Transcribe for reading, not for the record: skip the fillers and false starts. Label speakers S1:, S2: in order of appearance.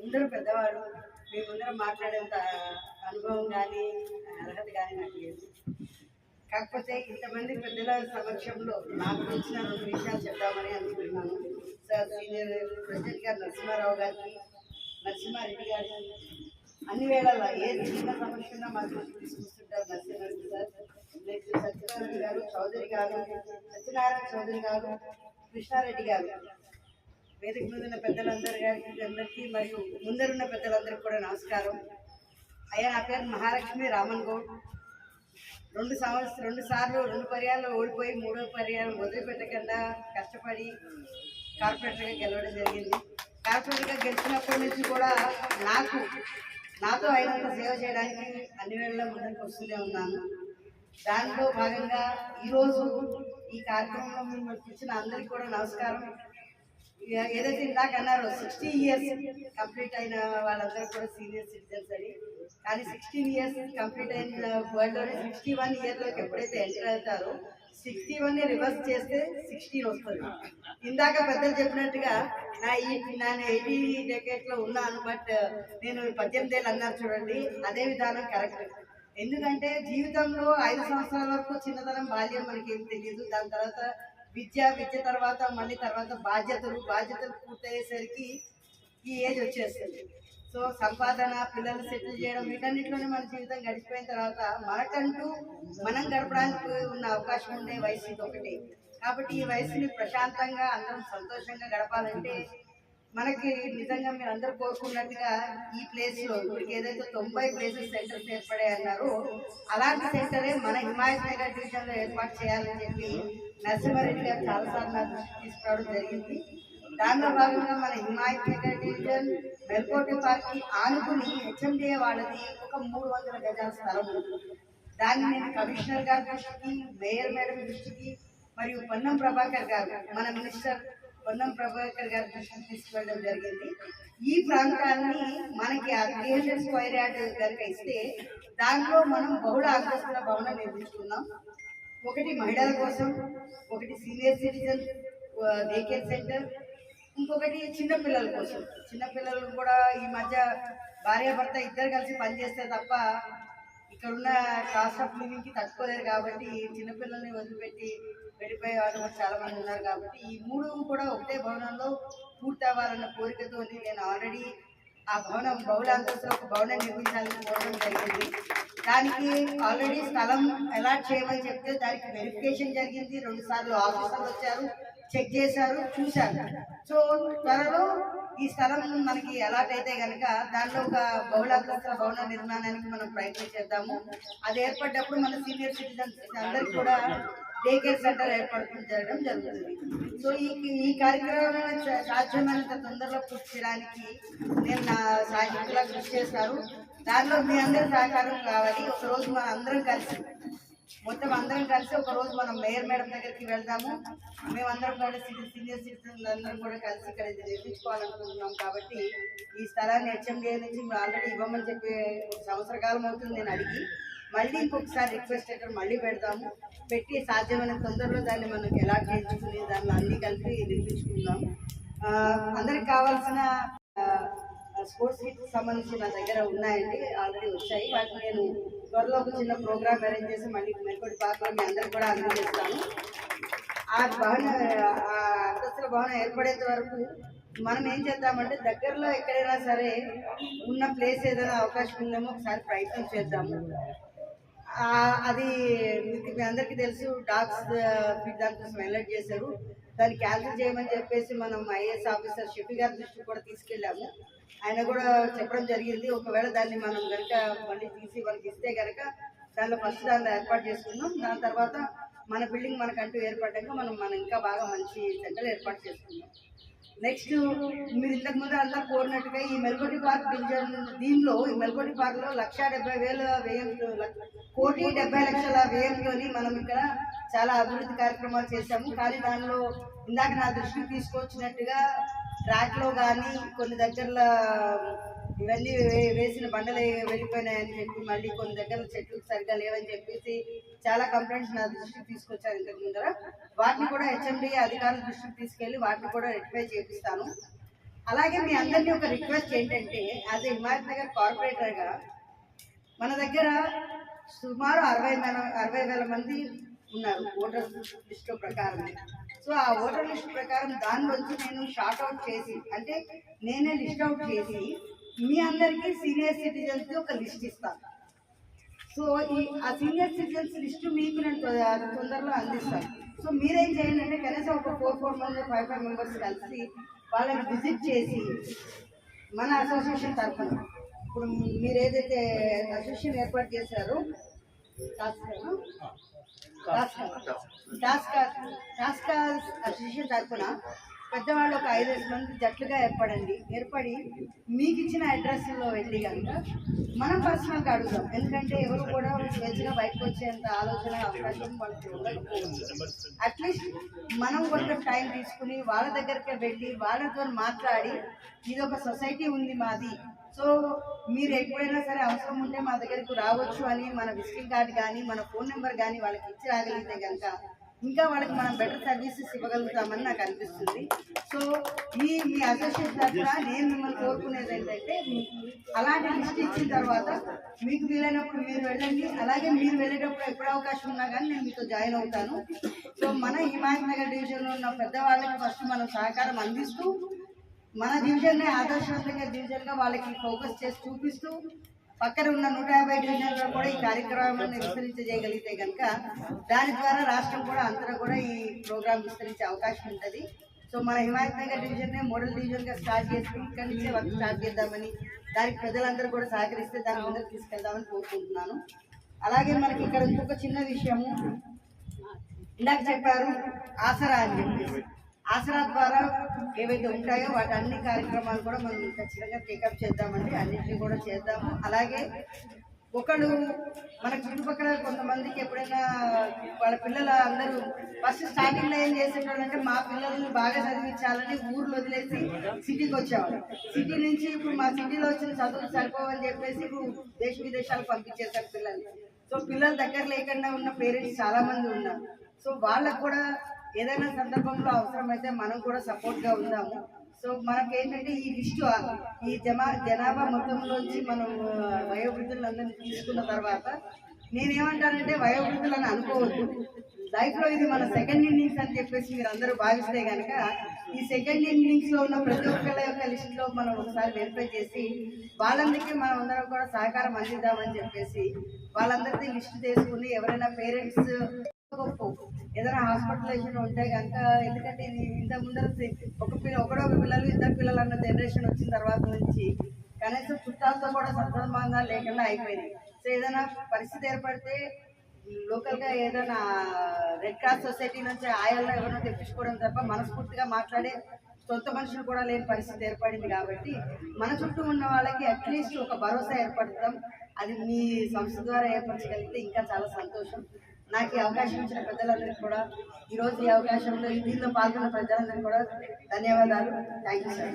S1: అందరూ పెద్దవాళ్ళు, మీ ముందర మాట్లాడేంత అనుభవం కానీ అర్హత కానీ నాకు లేదు. కాకపోతే ఇంతమంది పెద్దల సమక్షంలో నాకు తెలిసిన 2 విషయాలు చెప్దామని అనుకుంటున్నాను. సార్ సీనియర్ ప్రెసిడెంట్ గారు నరసింహారావు గారికి, నరసింహారెడ్డి గారికి అన్ని వేళల్లో ఏ చిన్న సమస్య ఉన్నా మా దృష్టికి తీసుకొస్తుంటారు నరసింహారెడ్డి సార్. నెక్స్ట్ సత్యనారాయణ గారు, చౌదరి గారు, సత్యనారాయణ చౌదరి గారు, కృష్ణారెడ్డి గారు, వేదిక మీద ఉన్న పెద్దలందరికీ మరియు ముందరున్న పెద్దలందరికీ కూడా నమస్కారం. అయ్యా, నా పేరు మహాలక్ష్మి రామన్ గౌడ్. 2 పర్యాలు ఓడిపోయి 3వ పర్యాయం వదిలిపెట్టకుండా కష్టపడి కార్పొరేటర్గా గెలవడం జరిగింది. కార్పొరేటర్గా గెలిచినప్పటి నుంచి కూడా నాతో అయినంత సేవ చేయడానికి అన్ని వేళల్లో ముందుకు వస్తూనే ఉన్నాను. దాంట్లో భాగంగా ఈరోజు ఈ కార్యక్రమంలో మేము ఇచ్చిన అందరికీ కూడా నమస్కారం. ఏదైతే ఇందాక అన్నారో 60 ఇయర్స్ కంప్లీట్ అయిన వాళ్ళందరూ కూడా సీనియర్ సిటిజన్స్ అని, కానీ 16 ఇయర్స్ కంప్లీట్ అయిన వరల్డ్లోనే 61 ఇయర్లోకి ఎప్పుడైతే ఎంటర్ అవుతారో 61ని రివర్స్ చేస్తే 16 వస్తుంది. ఇందాక పెద్దలు చెప్పినట్టుగా నేను 80 డెకేడ్లో ఉన్నాను, బట్ నేను 18 ఏళ్ళు అన్నారు చూడండి, అదే విధానం కరెక్ట్. ఎందుకంటే జీవితంలో 5 సంవత్సరాల వరకు చిన్నతనం బాల్యం మనకి ఏం తెలియదు. దాని తర్వాత విద్య తర్వాత మళ్ళీ తర్వాత బాధ్యతలు పూర్తయ్యేసరికి ఈ ఏజ్ వచ్చేస్తుంది. సో సంపాదన, పిల్లలు సెటిల్ చేయడం, వీటన్నిటిలోనే మన జీవితం గడిచిపోయిన తర్వాత మనకంటూ మనం గడపడానికి ఉన్న అవకాశం ఉండే వయసు ఇది ఒకటి. కాబట్టి ఈ వయసుని ప్రశాంతంగా అందరం సంతోషంగా గడపాలంటే మనకి నిజంగా మీరు అందరూ కోరుకున్నట్టుగా ఈ ప్లేస్లో ఇప్పటికి ఏదైతే 90 ప్లేసెస్ సెంటర్స్ ఏర్పడాయి అన్నారో అలాంటి సెంటరే మన హిమాయత్ నగర్ డివిజన్లో ఏర్పాటు చేయాలని చెప్పి నరసింహారెడ్డి గారు చాలాసార్లు నా దృష్టికి తీసుకురావడం జరిగింది. దానిలో భాగంగా మన హిమాయత్ నగర్ డివిజన్ మెల్కోటి పార్క్కి ఆనుకుని హెచ్ఎండిఏ వాళ్ళది ఒక 300 గజాల స్థలం ఉంటుంది. దాన్ని నేను కమిషనర్ గారి దృష్టికి, మేయర్ మేడం దృష్టికి మరియు పొన్నం ప్రభాకర్ గారు, మన మినిస్టర్ పొన్నం ప్రభాకర్ గారి దృష్టికి తీసుకెళ్ళడం జరిగింది. ఈ ప్రాంతాన్ని మనకి ఆ 300 స్క్వేర్ యార్డ్ కనుక ఇస్తే దాంట్లో మనం బహుళ అంతస్తుల భవనం నిర్మించుకున్నాం. ఒకటి మహిళల కోసం, ఒకటి senior citizen day care centre, ఇంకొకటి చిన్నపిల్లల కోసం. చిన్నపిల్లలు కూడా ఈ మధ్య భార్యాభర్త ఇద్దరు కలిసి పనిచేస్తే తప్ప ఇక్కడున్న కాస్ట్ ఆఫ్ లివింగ్కి తట్టుకోలేరు. కాబట్టి చిన్నపిల్లల్ని వదిలిపెట్టి వెళ్ళిపోయే వాళ్ళు చాలా మంది ఉన్నారు. కాబట్టి ఈ 3 కూడా ఒకటే భవనంలో పూర్తి అవ్వాలన్న కోరికతో నేను ఆల్రెడీ ఆ భవనం బహుళ అంతస్తులో ఒక భవనం నిర్మించాలని కోరడం జరిగింది. దానికి ఆల్రెడీ స్థలం అలాట్ చేయమని చెప్తే దానికి వెరిఫికేషన్ జరిగింది. 2 సార్లు ఆఫీసర్లు వచ్చారు, చెక్ చేశారు, చూశారు. సో త్వరలో ఈ స్థలం మనకి అలాట్ అయితే కనుక దాంట్లో ఒక బహుళ అంతస్తుల భవన నిర్మాణానికి మనం ప్రయత్నం చేద్దాము. అది ఏర్పడ్డప్పుడు మన సీనియర్ సిటిజన్స్ అందరికీ కూడా డే కేర్ సెంటర్ జరగడం జరుగుతుంది. సో ఈ కార్యక్రమాన్ని సాధ్యమైనంత తొందరలో పూర్తి చేయడానికి నేను నా సాయశక్తిలా కృషి చేస్తారు. దానిలో మీ అందరి సహకారం కావాలి. ఒకరోజు మనం అందరం కలిసి ఒకరోజు మనం మేయర్ మేడం దగ్గరికి వెళ్దాము. మేమందరం కూడా సీనియర్ సిటిజన్స్ అందరం కూడా కలిసి ఇక్కడ నిర్మించుకోవాలనుకుంటున్నాం. కాబట్టి ఈ స్థలాన్ని హెచ్ఎండిఏ నుంచి ఆల్రెడీ ఇవ్వమని చెప్పి 1 సంవత్సర కాలం అవుతుంది నేను అడిగి, మళ్ళీ ఇంకొకసారి రిక్వెస్ట్ లెటర్ మళ్ళీ పెట్టి సాధ్యమైన తొందరలో దాన్ని మనకి ఎలా చేయించుకుని దాన్ని అన్ని కలిపి నిర్మించుకుందాం. అందరికి కావాల్సిన స్పోర్ట్స్ కిట్కి సంబంధించి నా దగ్గర ఉన్నాయండి, ఆల్రెడీ వచ్చాయి. వాటిని నేను త్వరలో ఒక చిన్న ప్రోగ్రామ్ అరేంజ్ చేసి మళ్ళీ మెల్కోటి పార్క్లో మీ అందరికి కూడా అందజేస్తాను. ఆ అంతస్తుల భవనం ఏర్పడేంత వరకు మనం ఏం చేద్దామంటే దగ్గరలో ఎక్కడైనా సరే ఉన్న ప్లేస్ ఏదైనా అవకాశం ఉందేమో ఒకసారి ప్రయత్నం చేద్దాము. అది మీ అందరికీ తెలుసు, డాగ్స్ ఫీడ్ దానికోసం అలర్ట్ చేశారు. దాన్ని క్యాన్సిల్ చేయమని చెప్పేసి మనం ఐఏఎస్ ఆఫీసర్ షఫీ గారి దృష్టికి కూడా తీసుకెళ్ళాము. ఆయన కూడా చెప్పడం జరిగింది, ఒకవేళ దాన్ని మనం కనుక మళ్ళీ తీసి వాళ్ళకి ఇస్తే కనుక దానిలో ఫస్ట్ దానిలో ఏర్పాటు చేసుకున్నాం. దాని తర్వాత మన బిల్డింగ్ మనకంటూ ఏర్పడ్డాక మనం ఇంకా బాగా మంచి సెంటర్ ఏర్పాటు చేసుకున్నాం. నెక్స్ట్ మీరు ఇంతకుముందు అందరూ కోరినట్టుగా ఈ మెల్కోటి పార్క్ డివిజన్ దీనిలో ఈ మెల్కోటి పార్క్లో 1,70,000 వ్యయంతో 1,70,00,000 వ్యయంతో మనం ఇక్కడ చాలా అభివృద్ధి కార్యక్రమాలు చేశాము. కానీ దానిలో ఇందాక నా దృష్టికి తీసుకొచ్చినట్టుగా ట్రాక్లో కానీ కొన్ని దగ్గరలో ఇవన్నీ వేసిన బండలు వెళ్ళిపోయినాయని చెప్పి మళ్ళీ కొన్ని దగ్గర చెట్లు సరిగ్గా లేవని చెప్పేసి చాలా కంప్లైంట్స్ నా దృష్టికి తీసుకొచ్చారు ఇంతకు ముందర. వాటిని కూడా హెచ్ఎండిఏ అధికారుల దృష్టికి తీసుకెళ్ళి వాటిని కూడా రెక్టిఫై చేపిస్తాను. అలాగే మీ అందరినీ ఒక రిక్వెస్ట్ ఏంటంటే, యాజ్ ఏ హిమాయత్ నగర్ కార్పొరేటర్గా మన దగ్గర సుమారు 60,000 మంది ఉన్నారు ఓటర్ లిస్టు ప్రకారం. సో ఆ ఓటర్ లిస్ట్ ప్రకారం దానిలోంచి నేను షార్ట్ అవుట్ చేసి, అంటే నేనే లిస్ట్ అవుట్ చేసి మీ అందరికీ సీనియర్ సిటిజన్స్ ఒక లిస్ట్ ఇస్తాను. సో ఆ సీనియర్ సిటిజన్స్ లిస్టు మీకు నేను తొందరలో అందిస్తాను. సో మీరేం చేయండి అంటే, కనీసం ఒక 4 మంది 5 మెంబర్స్ కలిసి వాళ్ళని విజిట్ చేసి మన అసోసియేషన్ తరఫున, ఇప్పుడు మీరు ఏదైతే అసోసియేషన్ ఏర్పాటు చేశారో టాస్క్ అసోసియేషన్ తరఫున పెద్దవాళ్ళు ఒక 5 మంది జట్లుగా ఏర్పడి మీకు ఇచ్చిన అడ్రస్లో వెళ్ళి కనుక మనం పర్సనల్గా అడుగుదాం. ఎందుకంటే ఎవరు కూడా స్వేచ్ఛగా బయటకు వచ్చేంత ఆలోచన అవకాశం వాళ్ళకి ఉండకపోవచ్చు. అట్లీస్ట్ మనం కొంచెం టైం తీసుకుని వాళ్ళ దగ్గరికి వెళ్ళి వాళ్ళతో మాట్లాడి, ఇది ఒక సొసైటీ ఉంది మాది, సో మీరు ఎప్పుడైనా సరే అవసరం ఉంటే మా దగ్గరకు రావచ్చు అని మన విజిటింగ్ కార్డు కానీ మన ఫోన్ నెంబర్ కానీ వాళ్ళకి ఇచ్చి రాగలిగితే కనుక ఇంకా వాళ్ళకి మనం బెటర్ సర్వీసెస్ ఇవ్వగలుగుతామని నాకు అనిపిస్తుంది. సో మీ అసోసియేషన్ తరఫున నేను మిమ్మల్ని కోరుకునేది ఏంటంటే, అలాంటి లిస్ట్ ఇచ్చిన తర్వాత మీకు వీలైనప్పుడు మీరు వెళ్ళండి. అలాగే మీరు వెళ్ళేటప్పుడు ఎప్పుడు అవకాశం ఉన్నా కానీ నేను మీతో జాయిన్ అవుతాను. సో మన హిమాయత్ నగర్ డివిజన్లో ఉన్న పెద్దవాళ్ళకి ఫస్ట్ మనం సహకారం అందిస్తూ, మన డివిజన్నే ఆదర్శవంతంగా డివిజన్గా వాళ్ళకి ఫోకస్ చేసి చూపిస్తూ, పక్కన ఉన్న 150 డివిజన్లో కూడా ఈ కార్యక్రమాన్ని విస్తరించజేయగలిగితే కనుక దాని ద్వారా రాష్ట్రం కూడా అంతటా కూడా ఈ ప్రోగ్రాం విస్తరించే అవకాశం ఉంటుంది. సో మన హిమాయత్ నగర్ డివిజన్నే మోడల్ డివిజన్గా స్టార్ట్ చేసి ఇక్కడి నుంచే వర్క్ స్టార్ట్ చేద్దామని, దానికి ప్రజలందరూ కూడా సహకరిస్తే దాని ముందుకు తీసుకెళ్దామని కోరుకుంటున్నాను. అలాగే మనకి ఇక్కడ ఇంకొక చిన్న విషయము, ఇందాక చెప్పారు ఆసరా అని చెప్పేసి. ఆసరా ద్వారా ఏవైతే ఉంటాయో వాటి అన్ని కార్యక్రమాలు కూడా మనం ఖచ్చితంగా టేకప్ చేద్దామండి, అన్నింటినీ కూడా చేద్దాము. అలాగే ఒకళ్ళు మన చుట్టుపక్కల కొంతమందికి ఎప్పుడైనా వాళ్ళ పిల్లలు అందరూ ఫస్ట్ స్టార్టింగ్లో ఏం చేసేవాళ్ళంటే, మా పిల్లల్ని బాగా చదివించాలని ఊర్లో వదిలేసి సిటీకి వచ్చేవాళ్ళు. సిటీ నుంచి ఇప్పుడు మా సిటీలో వచ్చిన చదువులు సరిపోవని చెప్పేసి ఇప్పుడు దేశ విదేశాలకు పంపించేశారు పిల్లల్ని. సో పిల్లల దగ్గర లేకుండా ఉన్న పేరెంట్స్ చాలామంది ఉన్నారు. సో వాళ్ళకు కూడా ఏదైనా సందర్భంలో అవసరమైతే మనం కూడా సపోర్ట్గా ఉందాము. సో మనకేంటంటే ఈ లిస్టు ఈ జనాభా మొత్తంలోంచి మనం వయోవృద్ధులందరినీ తీసుకున్న తర్వాత నేనేమంటానంటే, వయోవృద్ధులని అనుకోవద్దు, లైఫ్లో ఇది మన సెకండ్ ఇన్నింగ్స్ అని చెప్పేసి మీరు అందరూ భావిస్తే కనుక ఈ సెకండ్ ఇన్నింగ్స్లో ఉన్న ప్రతి ఒక్కళ్ళ యొక్క లిస్టులో మనం ఒకసారి వెరిఫై చేసి వాళ్ళందరికీ మనం అందరం కూడా సహకారం అందిద్దామని చెప్పేసి వాళ్ళందరికీ లిస్టు తీసుకుని, ఎవరైనా పేరెంట్స్ ఏదైనా హాస్పిటలైజేషన్ ఉంటే కనుక, ఎందుకంటే ఇది ఇంత ముందర ఒకడో పిల్లలు 2 పిల్లలు అన్న జనరేషన్ వచ్చిన తర్వాత నుంచి కనీసం చుట్టాలతో కూడా సత్సంబంధాలు లేకుండా అయిపోయినాయి. సో ఏదైనా పరిస్థితి ఏర్పడితే లోకల్గా ఏదైనా రెడ్ క్రాస్ సొసైటీ నుంచి ఆయాల్లో ఎవరైనా తెప్పించుకోవడం తప్ప మనస్ఫూర్తిగా మాట్లాడే సొంత మనుషులు కూడా లేని పరిస్థితి ఏర్పడింది. కాబట్టి మన చుట్టూ ఉన్న వాళ్ళకి అట్లీస్ట్ ఒక భరోసా ఏర్పడతాం. అది మీ సంస్థ ద్వారా ఏర్పరచగలిగితే ఇంకా చాలా సంతోషం. నాకు ఈ అవకాశం ఇచ్చిన పెద్దలందరికీ కూడా, ఈరోజు ఈ అవకాశంలో దీనిలో పాల్గొన్న ప్రజలందరికీ కూడా ధన్యవాదాలు. Thank you sir.